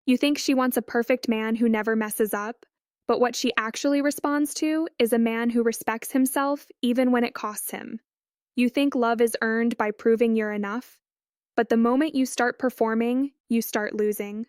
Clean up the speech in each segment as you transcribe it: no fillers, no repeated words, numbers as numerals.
You think she wants a perfect man who never messes up, but what she actually responds to is a man who respects himself even when it costs him. You think love is earned by proving you're enough, but the moment you start performing, you start losing.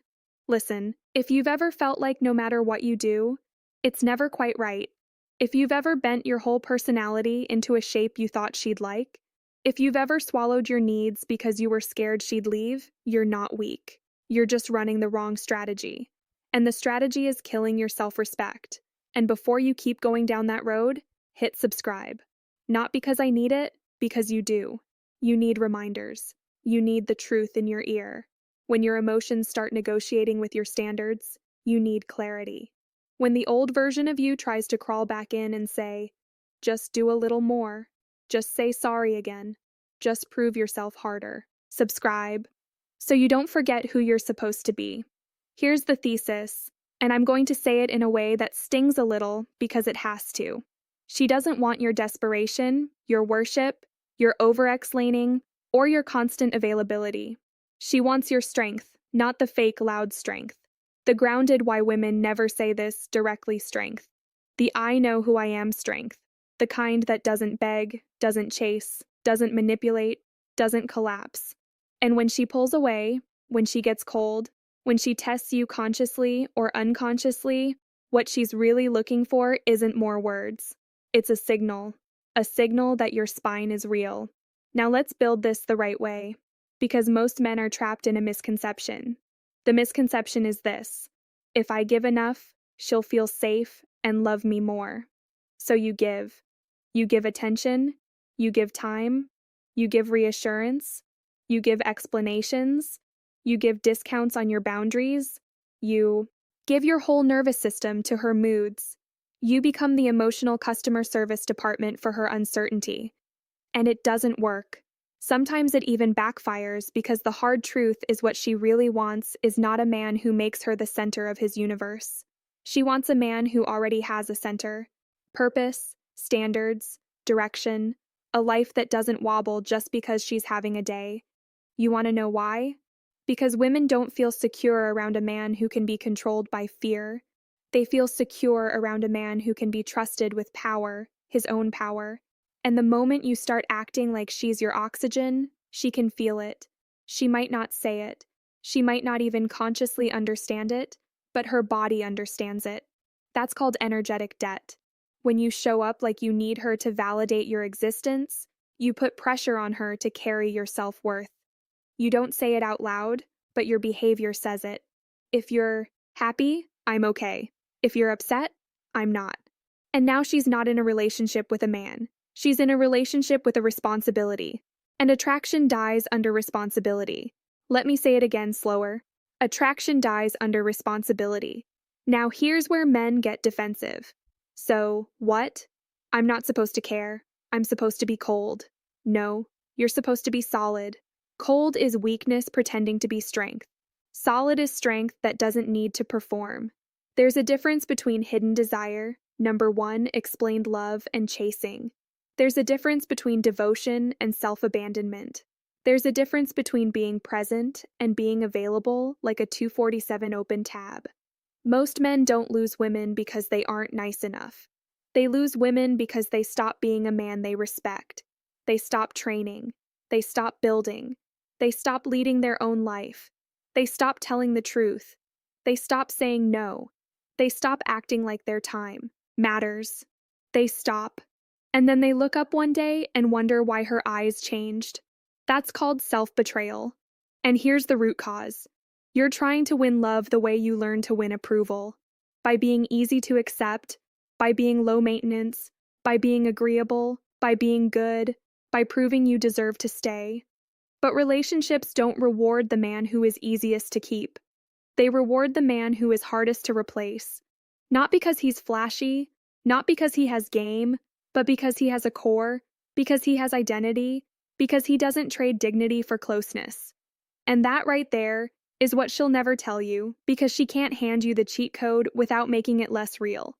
Listen, if you've ever felt like no matter what you do, it's never quite right, if you've ever bent your whole personality into a shape you thought she'd like, if you've ever swallowed your needs because you were scared she'd leave, you're not weak. You're just running the wrong strategy. And the strategy is killing your self-respect. And before you keep going down that road, hit subscribe. Not because I need it, because you do. You need reminders. You need the truth in your ear. When your emotions start negotiating with your standards, you need clarity. When the old version of you tries to crawl back in and say, just do a little more, just say sorry again, just prove yourself harder, subscribe, so you don't forget who you're supposed to be. Here's the thesis, and I'm going to say it in a way that stings a little because it has to. She doesn't want your desperation, your worship, your over-explaining, or your constant availability. She wants your strength, not the fake loud strength. The grounded why women never say this directly strength. The I know who I am strength. The kind that doesn't beg, doesn't chase, doesn't manipulate, doesn't collapse. And when she pulls away, when she gets cold, when she tests you consciously or unconsciously, what she's really looking for isn't more words. It's a signal that your spine is real. Now let's build this the right way, because most men are trapped in a misconception. The misconception is this: if I give enough, she'll feel safe and love me more. So you give. You give attention, you give time, you give reassurance, you give explanations, you give discounts on your boundaries, you give your whole nervous system to her moods. You become the emotional customer service department for her uncertainty. And it doesn't work. Sometimes it even backfires because the hard truth is what she really wants is not a man who makes her the center of his universe. She wants a man who already has a center, purpose, standards, direction, a life that doesn't wobble just because she's having a day. You want to know why? Because women don't feel secure around a man who can be controlled by fear. They feel secure around a man who can be trusted with power, his own power. And the moment you start acting like she's your oxygen, she can feel it. She might not say it. She might not even consciously understand it, but her body understands it. That's called energetic debt. When you show up like you need her to validate your existence, you put pressure on her to carry your self-worth. You don't say it out loud, but your behavior says it. If you're happy, I'm okay. If you're upset, I'm not. And now she's not in a relationship with a man. She's in a relationship with a responsibility. And attraction dies under responsibility. Let me say it again slower. Attraction dies under responsibility. Now here's where men get defensive. So, what? I'm not supposed to care. I'm supposed to be cold. No, you're supposed to be solid. Cold is weakness pretending to be strength. Solid is strength that doesn't need to perform. There's a difference between hidden desire, number one, explained love, and chasing. There's a difference between devotion and self-abandonment. There's a difference between being present and being available like a 247 open tab. Most men don't lose women because they aren't nice enough. They lose women because they stop being a man they respect. They stop training. They stop building. They stop leading their own life. They stop telling the truth. They stop saying no. They stop acting like their time matters. They stop. And then they look up one day and wonder why her eyes changed. That's called self-betrayal. And here's the root cause. You're trying to win love the way you learn to win approval. By being easy to accept, by being low maintenance, by being agreeable, by being good, by proving you deserve to stay. But relationships don't reward the man who is easiest to keep. They reward the man who is hardest to replace. Not because he's flashy, not because he has game, but because he has a core, because he has identity, because he doesn't trade dignity for closeness. And that right there is what she'll never tell you, because she can't hand you the cheat code without making it less real.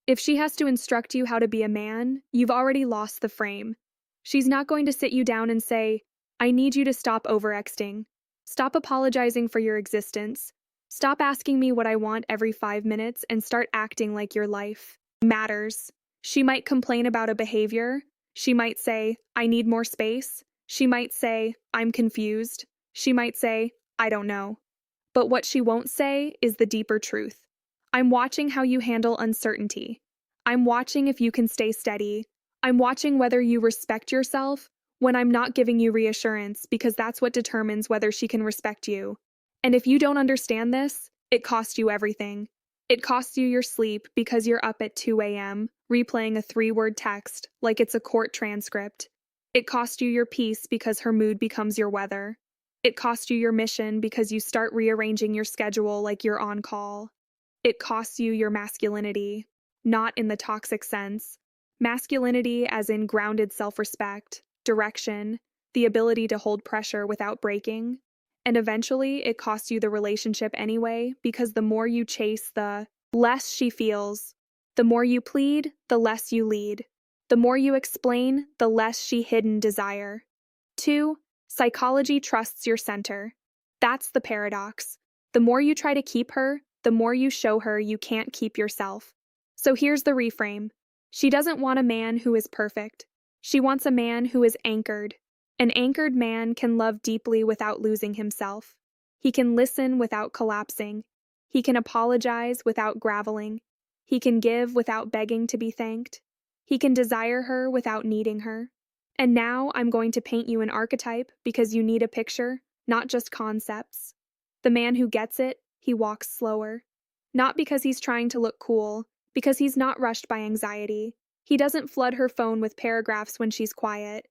If she has to instruct you how to be a man, you've already lost the frame. She's not going to sit you down and say, I need you to stop overexting. Stop apologizing for your existence. Stop asking me what I want every 5 minutes and start acting like your life matters. She might complain about a behavior. She might say, I need more space. She might say, I'm confused. She might say, I don't know. But what she won't say is the deeper truth. I'm watching how you handle uncertainty. I'm watching if you can stay steady. I'm watching whether you respect yourself when I'm not giving you reassurance, because that's what determines whether she can respect you. And if you don't understand this, it costs you everything. It costs you your sleep because you're up at 2 a.m., replaying a 3-word text like it's a court transcript. It costs you your peace because her mood becomes your weather. It costs you your mission because you start rearranging your schedule like you're on call. It costs you your masculinity, not in the toxic sense. Masculinity as in grounded self-respect, direction, the ability to hold pressure without breaking. And eventually, it costs you the relationship anyway, because the more you chase, the less she feels. The more you plead, the less you lead. The more you explain, the less she hidden desire. 2. Psychology trusts your center. That's the paradox. The more you try to keep her, the more you show her you can't keep yourself. So here's the reframe. She doesn't want a man who is perfect. She wants a man who is anchored. An anchored man can love deeply without losing himself. He can listen without collapsing. He can apologize without graveling. He can give without begging to be thanked. He can desire her without needing her. And now I'm going to paint you an archetype because you need a picture, not just concepts. The man who gets it, he walks slower. Not because he's trying to look cool, because he's not rushed by anxiety. He doesn't flood her phone with paragraphs when she's quiet.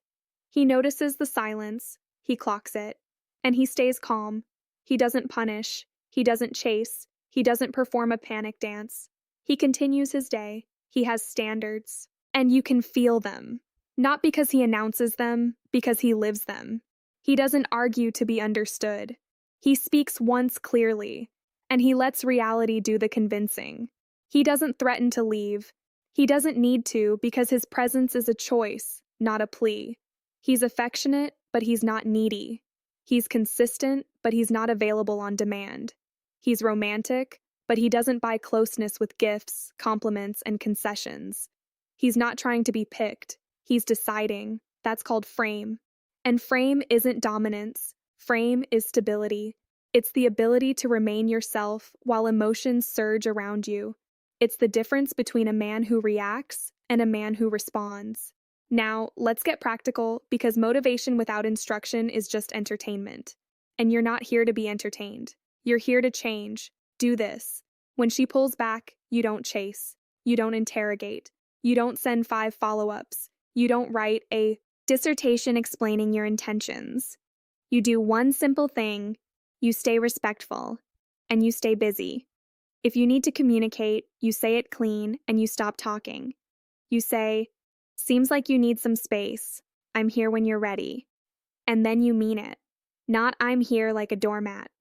He notices the silence, he clocks it, and he stays calm. He doesn't punish, he doesn't chase, he doesn't perform a panic dance. He continues his day, he has standards, and you can feel them. Not because he announces them, because he lives them. He doesn't argue to be understood. He speaks once clearly, and he lets reality do the convincing. He doesn't threaten to leave. He doesn't need to because his presence is a choice, not a plea. He's affectionate, but he's not needy. He's consistent, but he's not available on demand. He's romantic, but he doesn't buy closeness with gifts, compliments, and concessions. He's not trying to be picked. He's deciding. That's called frame. And frame isn't dominance. Frame is stability. It's the ability to remain yourself while emotions surge around you. It's the difference between a man who reacts and a man who responds. Now, let's get practical, because motivation without instruction is just entertainment. And you're not here to be entertained. You're here to change. Do this. When she pulls back, you don't chase. You don't interrogate. You don't send 5 follow-ups. You don't write a dissertation explaining your intentions. You do one simple thing. You stay respectful. And you stay busy. If you need to communicate, you say it clean and you stop talking. You say, seems like you need some space. I'm here when you're ready. And then you mean it. Not I'm here like a doormat.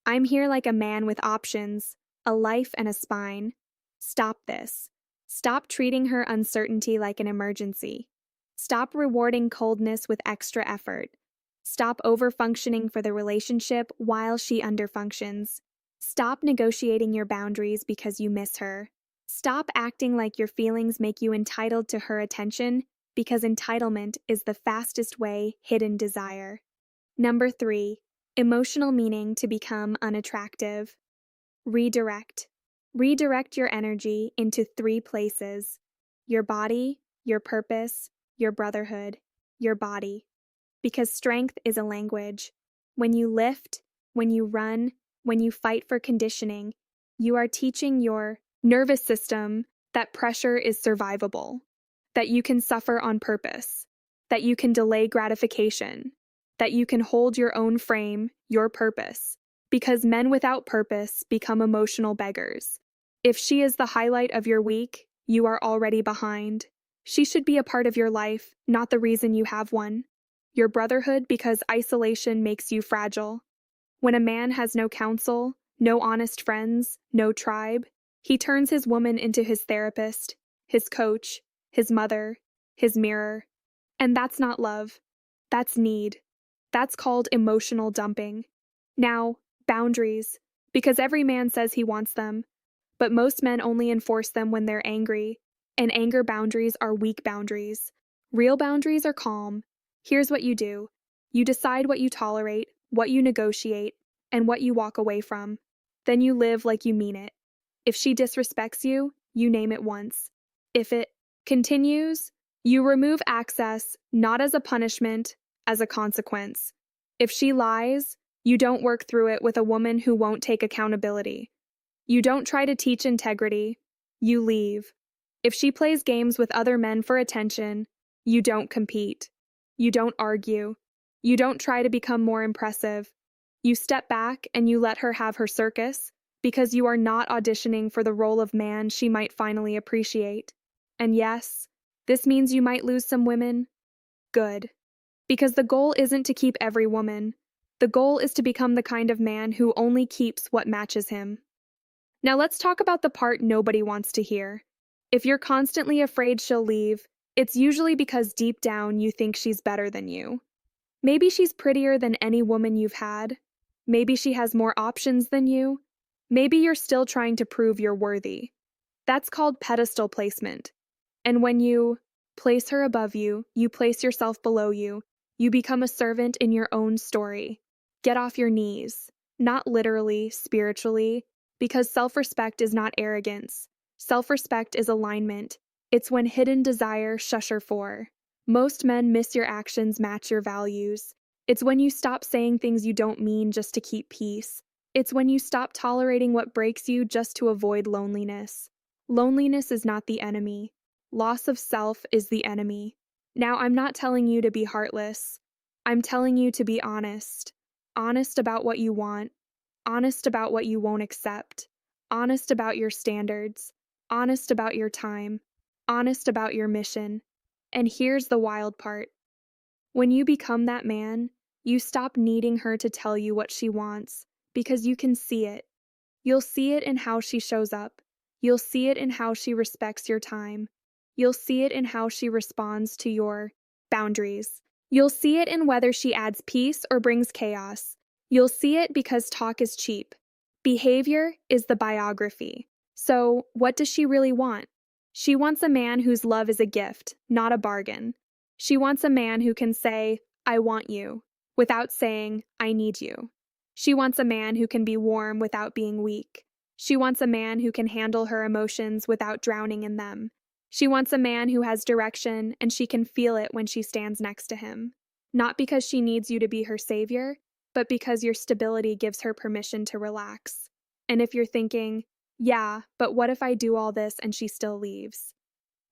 I'm here like a man with options, a life and a spine. Stop this. Stop treating her uncertainty like an emergency. Stop rewarding coldness with extra effort. Stop overfunctioning for the relationship while she underfunctions. Stop negotiating your boundaries because you miss her. Stop acting like your feelings make you entitled to her attention, because entitlement is the fastest way hidden desire. Number 3, emotional meaning to become unattractive. Redirect. Redirect your energy into 3 places: your body, your purpose, your brotherhood, your body. Because strength is a language. When you lift, when you run, when you fight for conditioning, you are teaching your nervous system that pressure is survivable, that you can suffer on purpose, that you can delay gratification, that you can hold your own frame, your purpose, because men without purpose become emotional beggars. If she is the highlight of your week, you are already behind. She should be a part of your life, not the reason you have one. Your brotherhood, because isolation makes you fragile. When a man has no counsel, no honest friends, no tribe, he turns his woman into his therapist, his coach, his mother, his mirror. And that's not love. That's need. That's called emotional dumping. Now, boundaries. Because every man says he wants them, but most men only enforce them when they're angry, and anger boundaries are weak boundaries. Real boundaries are calm. Here's what you do. You decide what you tolerate, what you negotiate, and what you walk away from. Then you live like you mean it. If she disrespects you, you name it once. If it continues, you remove access, not as a punishment, as a consequence. If she lies, you don't work through it with a woman who won't take accountability. You don't try to teach integrity, you leave. If she plays games with other men for attention, you don't compete. You don't argue. You don't try to become more impressive. You step back and you let her have her circus, because you are not auditioning for the role of man she might finally appreciate. And yes, this means you might lose some women. Good. Because the goal isn't to keep every woman. The goal is to become the kind of man who only keeps what matches him. Now let's talk about the part nobody wants to hear. If you're constantly afraid she'll leave, it's usually because deep down you think she's better than you. Maybe she's prettier than any woman you've had. Maybe she has more options than you. Maybe you're still trying to prove you're worthy. That's called pedestal placement. And when you place her above you, you place yourself below you. You become a servant in your own story. Get off your knees. Not literally, spiritually, because self-respect is not arrogance. Self-respect is alignment. It's when hidden desire shush her for. Most men miss your actions match your values. It's when you stop saying things you don't mean just to keep peace. It's when you stop tolerating what breaks you just to avoid loneliness. Loneliness is not the enemy. Loss of self is the enemy. Now, I'm not telling you to be heartless. I'm telling you to be honest. Honest about what you want. Honest about what you won't accept. Honest about your standards. Honest about your time. Honest about your mission. And here's the wild part. When you become that man, you stop needing her to tell you what she wants, because you can see it. You'll see it in how she shows up. You'll see it in how she respects your time. You'll see it in how she responds to your boundaries. You'll see it in whether she adds peace or brings chaos. You'll see it because talk is cheap. Behavior is the biography. So, what does she really want? She wants a man whose love is a gift, not a bargain. She wants a man who can say, I want you, without saying, I need you. She wants a man who can be warm without being weak. She wants a man who can handle her emotions without drowning in them. She wants a man who has direction and she can feel it when she stands next to him. Not because she needs you to be her savior, but because your stability gives her permission to relax. And if you're thinking, yeah, but what if I do all this and she still leaves?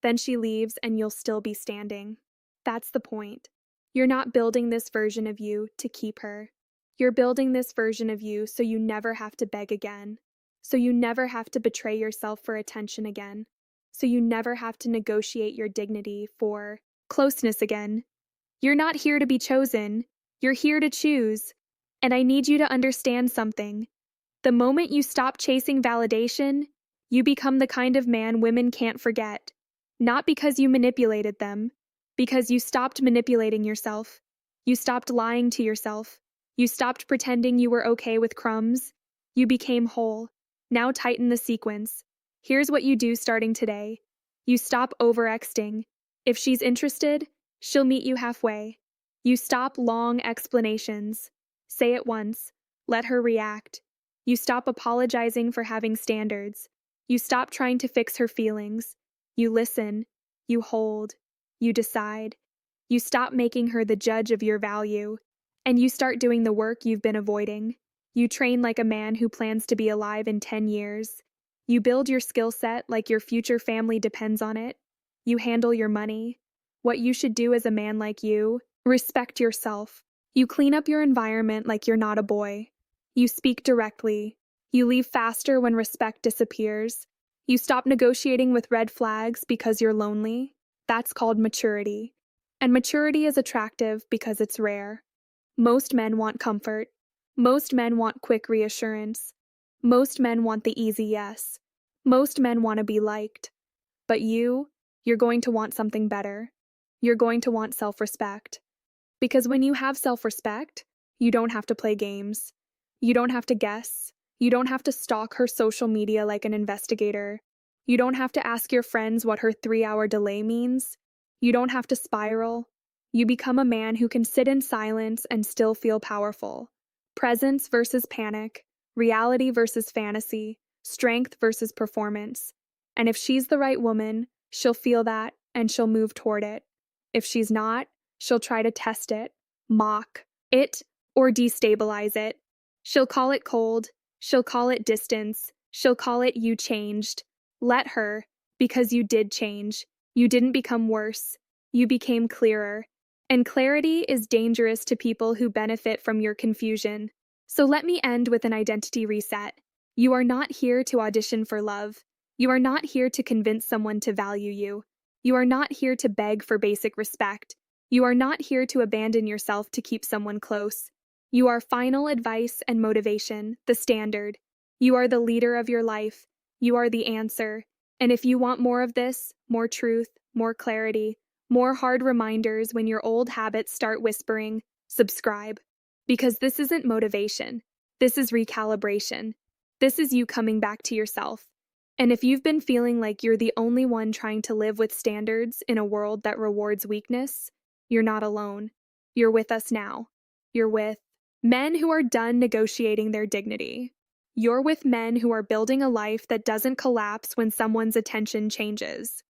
Then she leaves and you'll still be standing. That's the point. You're not building this version of you to keep her. You're building this version of you so you never have to beg again. So you never have to betray yourself for attention again. So you never have to negotiate your dignity for closeness again. You're not here to be chosen. You're here to choose. And I need you to understand something. The moment you stop chasing validation, you become the kind of man women can't forget. Not because you manipulated them, because you stopped manipulating yourself. You stopped lying to yourself. You stopped pretending you were okay with crumbs. You became whole. Now tighten the sequence. Here's what you do starting today. You stop over-exting. If she's interested, she'll meet you halfway. You stop long explanations. Say it once. Let her react. You stop apologizing for having standards. You stop trying to fix her feelings. You listen. You hold. You decide. You stop making her the judge of your value. And you start doing the work you've been avoiding. You train like a man who plans to be alive in 10 years. You build your skill set like your future family depends on it. You handle your money. What you should do as a man like you, respect yourself. You clean up your environment like you're not a boy. You speak directly. You leave faster when respect disappears. You stop negotiating with red flags because you're lonely. That's called maturity. And maturity is attractive because it's rare. Most men want comfort. Most men want quick reassurance. Most men want the easy yes. Most men want to be liked. But you're going to want something better. You're going to want self-respect. Because when you have self-respect, you don't have to play games. You don't have to guess. You don't have to stalk her social media like an investigator. You don't have to ask your friends what her 3-hour delay means. You don't have to spiral. You become a man who can sit in silence and still feel powerful. Presence versus panic, reality versus fantasy, strength versus performance. And if she's the right woman, she'll feel that and she'll move toward it. If she's not, she'll try to test it, mock it, or destabilize it. She'll call it cold, she'll call it distance, she'll call it you changed. Let her, because you did change. You didn't become worse, you became clearer. And clarity is dangerous to people who benefit from your confusion. So let me end with an identity reset. You are not here to audition for love. You are not here to convince someone to value you. You are not here to beg for basic respect. You are not here to abandon yourself to keep someone close. You are final advice and motivation, the standard. You are the leader of your life. You are the answer. And if you want more of this, more truth, more clarity, more hard reminders when your old habits start whispering, subscribe. Because this isn't motivation. This is recalibration. This is you coming back to yourself. And if you've been feeling like you're the only one trying to live with standards in a world that rewards weakness, you're not alone. You're with us now. You're with men who are done negotiating their dignity. You're with men who are building a life that doesn't collapse when someone's attention changes.